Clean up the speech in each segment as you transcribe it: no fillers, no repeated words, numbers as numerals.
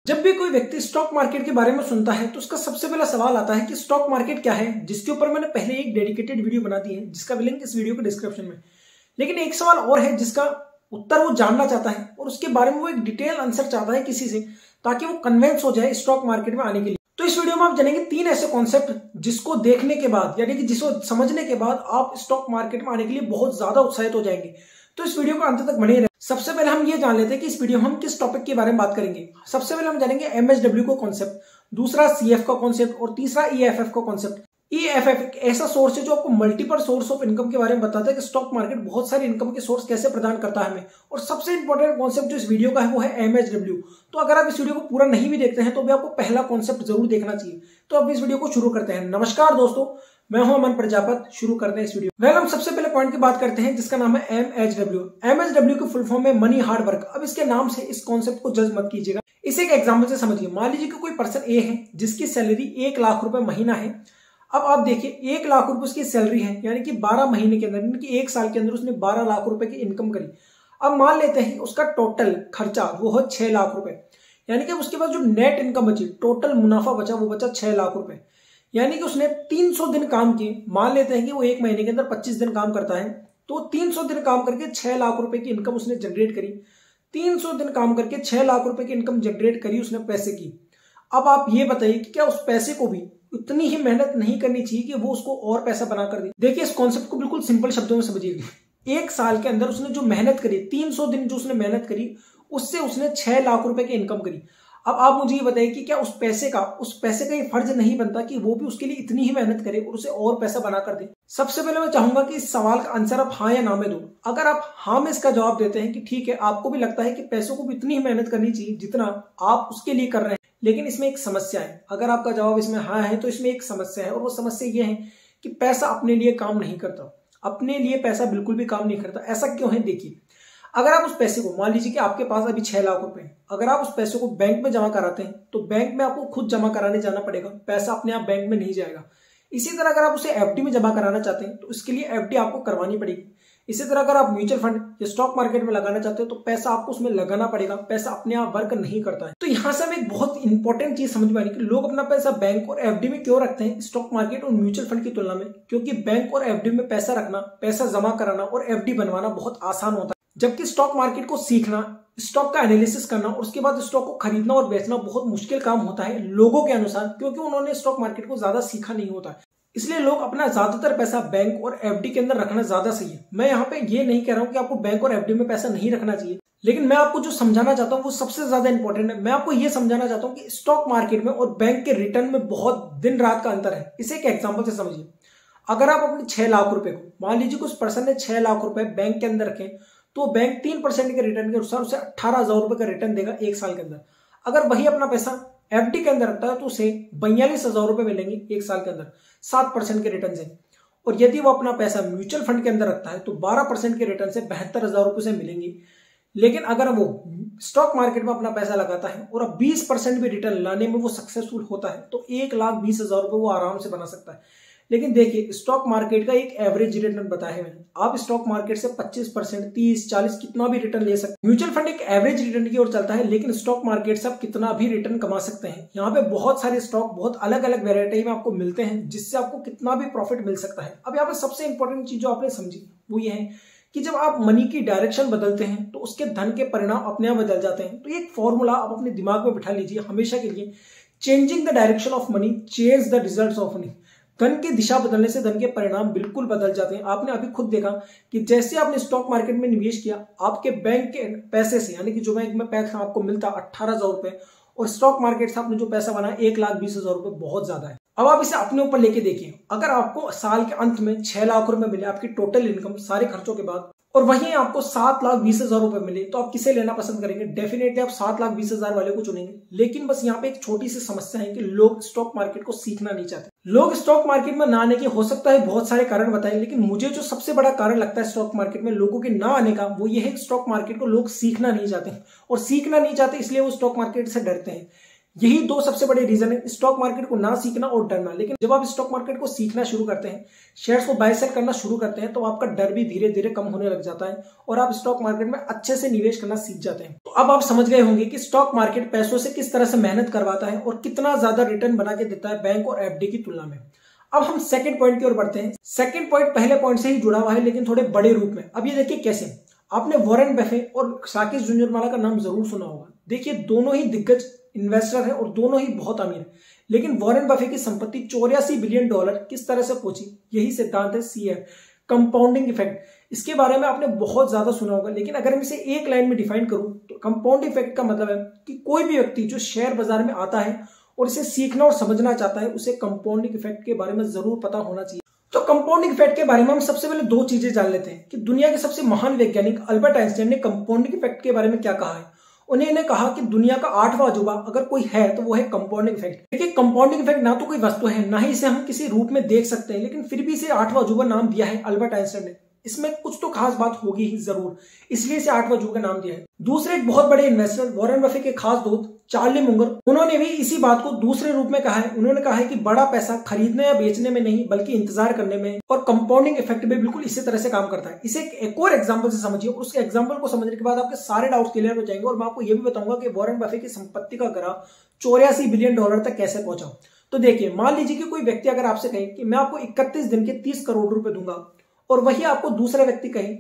जब भी कोई व्यक्ति स्टॉक मार्केट के बारे में सुनता है तो उसका सबसे पहला सवाल आता है कि स्टॉक मार्केट क्या है, जिसके ऊपर मैंने पहले एक डेडिकेटेड वीडियो बना दी है जिसका लिंक इस वीडियो के डिस्क्रिप्शन में। लेकिन एक सवाल और है जिसका उत्तर वो जानना चाहता है और उसके बारे में वो एक डिटेल आंसर चाहता है किसी से, ताकि वो कन्विंस हो जाए स्टॉक मार्केट में आने के लिए। तो इस वीडियो में आप जानेंगे 3 ऐसे कॉन्सेप्ट जिसको देखने के बाद यानी कि जिसको समझने के बाद आप स्टॉक मार्केट में आने के लिए बहुत ज्यादा उत्साहित हो जाएंगे। तो इस वीडियो को अंत तक बने रहे। सबसे पहले हम ये जान लेते हैं कि इस वीडियो में हम किस टॉपिक के बारे में बात करेंगे। सबसे पहले हम जानेंगे MHW को कॉन्सेप्ट, दूसरा CF का कॉन्सेप्ट और तीसरा EFF का कॉन्सेप्ट। EFF एक ऐसा सोर्स है जो आपको मल्टीपल सोर्स ऑफ इनकम के बारे में बताता है कि स्टॉक मार्केट बहुत सारे इनकम के सोर्स कैसे प्रदान करता है हमें। और सबसे इंपॉर्टेंट कॉन्सेप्ट जो इस वीडियो का है वो है MHW। तो अगर आप इस वीडियो को पूरा नहीं भी देखते हैं तो भी आपको पहला कॉन्सेप्ट जरूर देखना चाहिए। तो अब इस वीडियो को शुरू करते हैं। नमस्कार दोस्तों, मैं हूं अमन प्रजापत। शुरू करते हैं इस वीडियो। हम सबसे पहले पॉइंट की बात करते हैं जिसका नाम है MHW। MHW की फुल फॉर्म है मनी हार्ड वर्क। अब इसके नाम से इस कॉन्सेप्ट को जज मत कीजिएगा, इसे एक एग्जांपल से समझिए। मान लीजिए कि कोई पर्सन ए है जिसकी सैलरी 1 लाख रुपए महीना है। अब आप देखिए 1 लाख रुपए उसकी सैलरी है, यानी कि 12 महीने के अंदर यानी कि 1 साल के अंदर उसने 12 लाख रुपए की इनकम करी। अब मान लेते हैं उसका टोटल खर्चा वो है 6 लाख रुपए, यानी कि उसके पास जो नेट इनकम बची, टोटल मुनाफा बचा वो बचा 6 लाख रुपए। यानी कि उसने 300 दिन काम किए। मान लेते हैं कि वो 1 महीने के अंदर 25 दिन काम करता है, तो 300 दिन काम करके 6 लाख रुपए की इनकम उसने जनरेट करी। 300 दिन काम करके 6 लाख रुपए की इनकम जनरेट करी उसने पैसे की। अब आप ये बताइए कि क्या उस पैसे को भी उतनी ही मेहनत नहीं करनी चाहिए कि वो उसको और पैसा बना कर दे। देखिए इस कॉन्सेप्ट को बिल्कुल सिंपल शब्दों में समझिएगा। 1 साल के अंदर उसने जो मेहनत करी, 300 दिन जो उसने मेहनत करी, उससे उसने 6 लाख रुपए की इनकम करी। अब आप मुझे ये बताइए कि क्या उस पैसे का ये फर्ज नहीं बनता कि वो भी उसके लिए इतनी ही मेहनत करे और उसे और पैसा बना कर दे। सबसे पहले मैं चाहूंगा कि इस सवाल का आंसर आप हाँ या ना में दो। अगर आप हाँ में इसका जवाब देते हैं कि ठीक है, आपको भी लगता है कि पैसों को भी इतनी ही मेहनत करनी चाहिए जितना आप उसके लिए कर रहे हैं, लेकिन इसमें एक समस्या है। अगर आपका जवाब इसमें हाँ है तो इसमें एक समस्या है, और वो समस्या ये है कि पैसा अपने लिए काम नहीं करता। अपने लिए पैसा बिल्कुल भी काम नहीं करता। ऐसा क्यों है? देखिए, अगर आप उस पैसे को, मान लीजिए कि आपके पास अभी 6 लाख रुपए हैं, अगर आप उस पैसे को बैंक में जमा कराते हैं तो बैंक में आपको खुद जमा कराने जाना पड़ेगा, पैसा अपने आप बैंक में नहीं जाएगा। इसी तरह अगर आप उसे FD में जमा कराना चाहते हैं तो इसके लिए FD आपको करवानी पड़ेगी। इसी तरह अगर आप म्यूचुअल फंड या स्टॉक मार्केट में लगाना चाहते हो तो पैसा आपको उसमें लगाना पड़ेगा, पैसा अपने आप वर्क नहीं करता है। तो यहां से हमें एक बहुत इंपॉर्टेंट चीज समझ में आनी कि लोग अपना पैसा बैंक और FD में क्यों रखते हैं स्टॉक मार्केट और म्यूचुअल फंड की तुलना में। क्योंकि बैंक और FD में पैसा रखना, पैसा जमा कराना और FD बनवाना बहुत आसान होता है, जबकि स्टॉक मार्केट को सीखना, स्टॉक का एनालिसिस करना और उसके बाद स्टॉक को खरीदना और बेचना बहुत मुश्किल काम होता है लोगों के अनुसार, क्योंकि उन्होंने स्टॉक मार्केट को ज्यादा सीखा नहीं होता है। इसलिए लोग अपना ज्यादातर पैसा बैंक और FD के अंदर रखना ज्यादा सही है। मैं यहाँ पे ये नहीं कह रहा हूँ कि आपको बैंक और FD में पैसा नहीं रखना चाहिए, लेकिन मैं आपको जो समझाना चाहता हूँ वो सबसे ज्यादा इंपॉर्टेंट है। मैं आपको ये समझाना चाहता हूँ कि स्टॉक मार्केट में और बैंक के रिटर्न में बहुत दिन रात का अंतर है। इसे एक एग्जाम्पल से समझिए। अगर आप अपने 6 लाख रुपए को, मान लीजिए कि उस पर्सन ने 6 लाख रुपए बैंक के अंदर रखे, तो बैंक 3% के रिटर्न के अनुसार उसे 18,000 रुपए का रिटर्न देगा 1 साल के अंदर। अगर वही अपना पैसा FD के अंदर रखता है तो उसे 42,000 रुपए मिलेंगे 1 साल के अंदर 7% के रिटर्न से। और यदि वो अपना पैसा म्यूचुअल फंड के अंदर रखता है तो 12% के रिटर्न से 72,000 रुपए से मिलेंगे। लेकिन अगर वो स्टॉक मार्केट में अपना पैसा लगाता है और अब 20% भी रिटर्न लाने में वो सक्सेसफुल होता है तो 1,20,000 रुपए वो आराम से बना सकता है। लेकिन देखिए, स्टॉक मार्केट का एक एवरेज रिटर्न बताया है मैंने। आप स्टॉक मार्केट से 25%, 30, 40 कितना भी रिटर्न ले सकते हैं। म्यूचुअल फंड एक एवरेज रिटर्न की ओर चलता है, लेकिन स्टॉक मार्केट से आप कितना भी रिटर्न कमा सकते हैं। यहाँ पे बहुत सारे स्टॉक बहुत अलग अलग वेरायटी में आपको मिलते हैं, जिससे आपको कितना भी प्रॉफिट मिल सकता है। अब यहाँ पे सबसे इंपॉर्टेंट चीज जो आपने समझी वो ये है कि जब आप मनी की डायरेक्शन बदलते हैं तो उसके धन के परिणाम अपने आप बदल जाते हैं। तो ये एक फॉर्मूला आप अपने दिमाग में बिठा लीजिए हमेशा के लिए। Changing the direction of money change the results of money. धन की दिशा बदलने से धन के परिणाम बिल्कुल बदल जाते हैं। आपने अभी खुद देखा कि जैसे आपने स्टॉक मार्केट में निवेश किया, आपके बैंक के पैसे से, यानी कि जो बैंक में पैसा आपको मिलता 18,000 रुपए, और स्टॉक मार्केट से आपने जो पैसा बनाया 1,20,000 रुपए, बहुत ज्यादा है। अब आप इसे अपने ऊपर लेके देखिए। अगर आपको साल के अंत में 6 लाख रुपए मिले आपकी टोटल इनकम सारे खर्चों के बाद, और वहीं आपको 7,20,000 रुपए मिले, तो आप किसे लेना पसंद करेंगे? डेफिनेटली आप 7,20,000 वाले को चुनेंगे। लेकिन बस यहाँ पे एक छोटी सी समस्या है कि लोग स्टॉक मार्केट को सीखना नहीं चाहते। लोग स्टॉक मार्केट में ना आने के हो सकता है बहुत सारे कारण बताएं, लेकिन मुझे जो सबसे बड़ा कारण लगता है स्टॉक मार्केट में लोगों के ना आने का, वो ये है कि स्टॉक मार्केट को लोग सीखना नहीं चाहते। और सीखना नहीं चाहते इसलिए वो स्टॉक मार्केट से डरते हैं। यही दो सबसे बड़े रीजन है स्टॉक मार्केट को ना सीखना और डरना। लेकिन जब आप स्टॉक मार्केट को सीखना शुरू करते हैं, शेयर्स को बाय सेल करना शुरू करते हैं, तो आपका डर भी धीरे धीरे कम होने लग जाता है और आप स्टॉक मार्केट में अच्छे से निवेश करना सीख जाते हैं। तो अब आप समझ गए होंगे कि स्टॉक मार्केट पैसों से किस तरह से मेहनत करवाता है और कितना ज्यादा रिटर्न बना के देता है बैंक और एफडी की तुलना में। अब हम सेकंड पॉइंट की ओर बढ़ते हैं। सेकंड पॉइंट पहले पॉइंट से ही जुड़ा हुआ है, लेकिन थोड़े बड़े रूप में। अब ये देखिए कैसे। आपने वॉरेन बफेट और साकिब झुंझुनवाला का नाम जरूर सुना होगा। देखिए दोनों ही दिग्गज इन्वेस्टर हैं और दोनों ही बहुत अमीर हैं, लेकिन वॉरेन बफेट की संपत्ति $84 बिलियन किस तरह से पहुंची। यही सिद्धांत है सीएफ, कंपाउंडिंग इफेक्ट। इसके बारे में आपने बहुत ज्यादा सुना होगा, लेकिन अगर मैं इसे एक लाइन में डिफाइन करूं तो कंपाउंड इफेक्ट का मतलब है कि कोई भी व्यक्ति जो शेयर बाजार में आता है और इसे सीखना और समझना चाहता है, उसे कंपाउंडिंग इफेक्ट के बारे में जरूर पता होना चाहिए। तो कंपाउंडिंग इफेक्ट के बारे में हम सबसे पहले दो चीजें जान लेते हैं कि दुनिया के सबसे महान वैज्ञानिक अल्बर्ट आइंस्टाइन ने कंपाउंडिंग इफेक्ट के बारे में क्या कहा है। उन्होंने कहा कि दुनिया का 8वां अजूबा अगर कोई है तो वो है कंपाउंडिंग इफेक्ट। देखिए कंपाउंडिंग इफेक्ट ना तो कोई वस्तु है, ना ही इसे हम किसी रूप में देख सकते हैं, लेकिन फिर भी इसे 8वां अजूबा नाम दिया है अल्बर्ट आइंस्टाइन ने। इसमें कुछ तो खास बात होगी ही जरूर, इसलिए इसे 8वां अजूबा का नाम दिया है। दूसरे एक बहुत बड़े इन्वेस्टर वॉरेन बफेट के खास दोस्त चार्ली मुंगर, उन्होंने भी इसी बात को दूसरे रूप में कहा है। उन्होंने कहा है कि बड़ा पैसा खरीदने या बेचने में नहीं बल्कि इंतजार करने में, और कंपाउंडिंग इफेक्ट भी बिल्कुल इसी तरह से काम करता है। इसे एक और एग्जांपल से समझिए और उस एग्जांपल को समझने के बाद आपके सारे डाउट्स क्लियर हो जाएंगे और मैं आपको यह भी बताऊंगा कि वॉरेन बफेट की संपत्ति का ग्राफ $84 बिलियन तक कैसे पहुंचा। तो देखिए मान लीजिए कि कोई व्यक्ति अगर आपसे कहे कि मैं आपको 31 दिन के 30 करोड़ रुपए दूंगा, और वही आपको दूसरा व्यक्ति कहे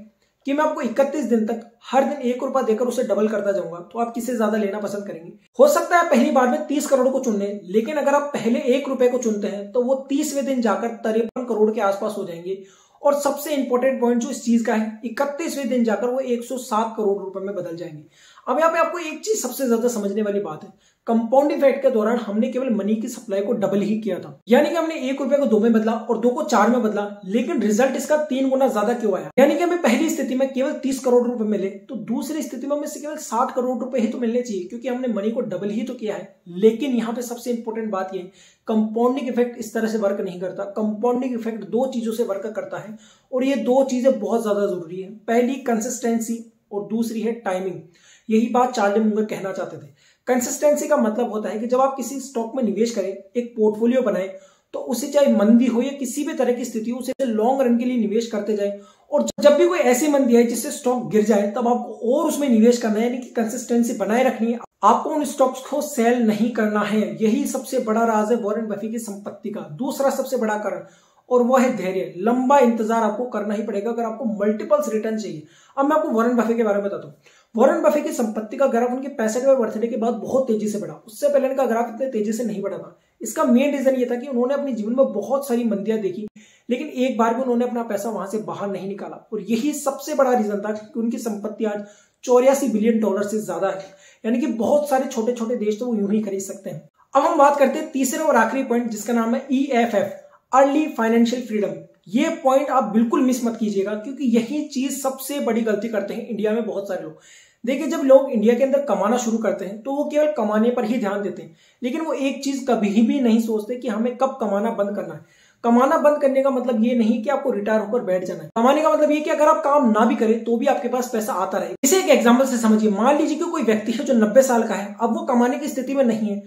कि मैं आपको 31 दिन तक हर दिन ₹1 देकर उसे डबल करता जाऊंगा, तो आप किसे ज्यादा लेना पसंद करेंगे। हो सकता है पहली बार में 30 करोड़ को चुन लें, लेकिन अगर आप पहले ₹1 को चुनते हैं तो वो 30वें दिन जाकर 53 करोड़ के आसपास हो जाएंगे। और सबसे इंपॉर्टेंट पॉइंट जो इस चीज का है, 31वें दिन जाकर वो 107 करोड़ रुपए में बदल जाएंगे। अब यहाँ पे आपको एक चीज सबसे ज्यादा समझने वाली बात है, कंपाउंड इफेक्ट के दौरान हमने केवल मनी की सप्लाई को डबल ही किया था, यानी कि हमने ₹1 को 2 में बदला और 2 को 4 में बदला, लेकिन रिजल्ट इसका 3 गुना ज्यादा क्यों आया। यानी कि हमें पहली स्थिति में केवल 30 करोड़ रुपए मिले, तो दूसरी स्थिति में हमें से केवल 60 करोड़ रुपए ही तो मिलने चाहिए, क्योंकि हमने मनी को डबल ही तो किया है। लेकिन यहाँ पे सबसे इंपॉर्टेंट बात यह, कंपाउंडिंग इफेक्ट इस तरह से वर्क नहीं करता। कंपाउंडिंग इफेक्ट दो चीजों से वर्क करता है और ये दो चीजें बहुत ज्यादा जरूरी है। पहली कंसिस्टेंसी और दूसरी है टाइमिंग। यही बात चार्ली मुंगर कहना चाहते थे। कंसिस्टेंसी का मतलब होता है कि जब आप किसी स्टॉक में निवेश करें, एक पोर्टफोलियो बनाएं, तो उसे चाहे मंदी हो या किसी भी तरह की स्थिति हो, उसे लॉन्ग रन के लिए निवेश करते जाएं। और जब भी कोई ऐसी मंदी है जिससे स्टॉक गिर जाए, तब आपको और उसमें निवेश करना है, यानी कि कंसिस्टेंसी बनाए रखनी है। आपको उन स्टॉक्स को सेल नहीं करना है। यही सबसे बड़ा राज है वॉरेन बफेट की संपत्ति का। दूसरा सबसे बड़ा कारण, और वो है धैर्य। लंबा इंतजार आपको करना ही पड़ेगा अगर आपको मल्टीपल्स रिटर्न चाहिए। अब मैं आपको वॉरेन बफेट के बारे में बताता हूँ। वॉरेन बफेट की संपत्ति का ग्राफ उनके 65वें बर्थडे के बाद बहुत तेजी से बढ़ा। उससे पहले इनका ग्राफ इतने तेजी से नहीं बढ़ा था। इसका मेन रीजन ये था कि उन्होंने अपने जीवन में बहुत सारी मंदियां देखी, लेकिन एक बार भी उन्होंने अपना पैसा वहां से बाहर नहीं निकाला। और यही सबसे बड़ा रीजन था कि उनकी संपत्ति आज $84 बिलियन से ज्यादा है, यानी कि बहुत सारे छोटे छोटे देश तो वो यूं ही खरीद सकते हैं। अब हम बात करते हैं तीसरे और आखिरी पॉइंट, जिसका नाम है EFF, अर्ली फाइनेंशियल फ्रीडम। ये पॉइंट आप बिल्कुल मिस मत कीजिएगा, क्योंकि यही चीज सबसे बड़ी गलती करते हैं इंडिया में बहुत सारे लोग। देखिए जब लोग इंडिया के अंदर कमाना शुरू करते हैं तो वो केवल कमाने पर ही ध्यान देते हैं, लेकिन वो एक चीज कभी भी नहीं सोचते कि हमें कब कमाना बंद करना है। कमाना बंद करने का मतलब ये नहीं कि आपको रिटायर होकर बैठ जाना है। कमाने का मतलब ये कि अगर आप काम ना भी करें तो भी आपके पास पैसा आता रहे। इसे एक एग्जांपल से समझिए। मान लीजिए कि कोई व्यक्ति है जो 90 साल का है, अब वो कमाने की स्थिति में नहीं है,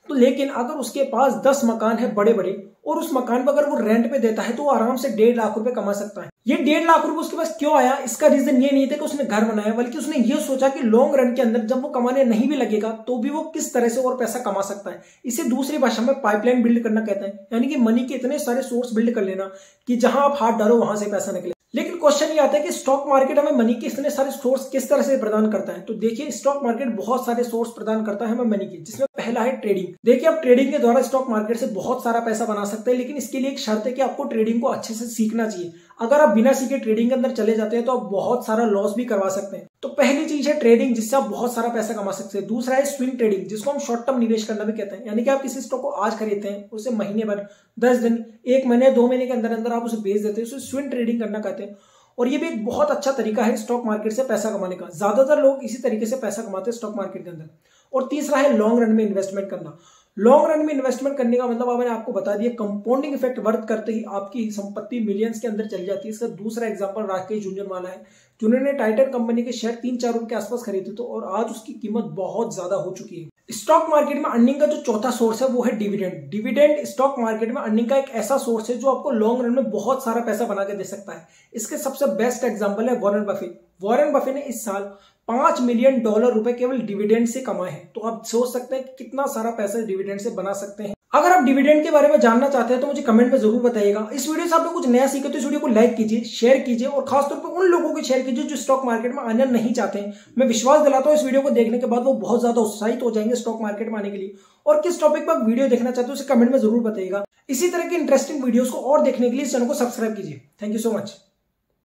तो लेकिन अगर उसके पास 10 मकान है बड़े बड़े, और उस मकान पर अगर वो रेंट पे देता है तो वो आराम से 1.5 लाख रुपए कमा सकता है। ये 1.5 लाख रुपए उसके पास क्यों आया? इसका रीजन ये नहीं था कि उसने घर बनाया, बल्कि उसने ये सोचा कि लॉन्ग रन के अंदर जब वो कमाने नहीं भी लगेगा तो भी वो किस तरह से और पैसा कमा सकता है। इसे दूसरी भाषा में पाइपलाइन बिल्ड करना कहते हैं, यानी कि मनी के इतने सारे सोर्स बिल्ड कर लेना कि जहां आप हाथ डालो वहां से पैसा निकले। लेकिन क्वेश्चन ये आता है कि स्टॉक मार्केट हमें मनी के इतने सारे सोर्स किस तरह से प्रदान करता है। तो देखिए स्टॉक मार्केट बहुत सारे सोर्स प्रदान करता है हमें मनी के, जिसमें पहला है ट्रेडिंग। देखिए आप ट्रेडिंग के द्वारा स्टॉक मार्केट से बहुत सारा पैसा बना सकते हैं, लेकिन इसके लिए एक शर्त है कि आपको ट्रेडिंग को अच्छे से सीखना चाहिए। अगर आप बिना सीखे ट्रेडिंग के अंदर चले जाते हैं तो आप बहुत सारा लॉस भी करवा सकते हैं। तो पहली चीज है ट्रेडिंग, जिससे आप बहुत सारा पैसा कमा सकते हैं। दूसरा है स्विंग ट्रेडिंग, जिसको हम शॉर्ट टर्म निवेश करना भी कहते हैं, यानी कि आप किसी स्टॉक को आज खरीदते हैं, उसे महीने भर, 10 दिन, 1 महीने, 2 महीने के अंदर अंदर आप उसे बेच देते हैं, उसे स्विंग ट्रेडिंग करना कहते हैं। और ये भी एक बहुत अच्छा तरीका है स्टॉक मार्केट से पैसा कमाने का। ज्यादातर लोग इसी तरीके से पैसा कमाते हैं स्टॉक मार्केट के अंदर। और तीसरा है लॉन्ग रन में इन्वेस्टमेंट करना। लॉन्ग रन में इन्वेस्टमेंट करने का मतलब मैंने आपको बता दिया, कंपाउंडिंग इफेक्ट वर्क करते ही आपकी संपत्ति मिलियंस के अंदर चल जाती है। इसका दूसरा एग्जांपल राकेश झुंझुनवाला है, जिन्होंने टाइटन कंपनी के शेयर 3-4 रुपए के आसपास खरीदे थे और आज उसकी कीमत बहुत ज्यादा हो चुकी है। स्टॉक मार्केट में अर्निंग का जो चौथा सोर्स है वो है डिविडेंड। डिविडेंड स्टॉक मार्केट में अर्निंग का एक ऐसा सोर्स है जो आपको लॉन्ग रन में बहुत सारा पैसा बना के दे सकता है। इसके सबसे बेस्ट एग्जांपल है वॉरेन बफेट। वॉरेन बफेट ने इस साल $5 मिलियन रुपए केवल डिविडेंड से कमाए हैं। तो आप सोच सकते हैं कि कितना सारा पैसा डिविडेंड से बना सकते हैं। अगर आप डिविडेंड के बारे में जानना चाहते हैं तो मुझे कमेंट में जरूर बताइएगा। इस वीडियो से आपने कुछ नया सीखा तो इस वीडियो को लाइक कीजिए, शेयर कीजिए और खासतौर पर उन लोगों को शेयर कीजिए जो स्टॉक मार्केट में आना नहीं चाहते हैं। मैं विश्वास दिलाता हूं इस वीडियो को देखने के बाद वो बहुत ज्यादा उत्साहित हो जाएंगे स्टॉक मार्केट में आने के लिए। और किस टॉपिक पर वीडियो देखना चाहते हो उसे कमेंट में जरूर बताइएगा। इसी तरह की इंटरेस्टिंग वीडियोस को और देखने के लिए इस चैनल को सब्सक्राइब कीजिए। Thank you so much.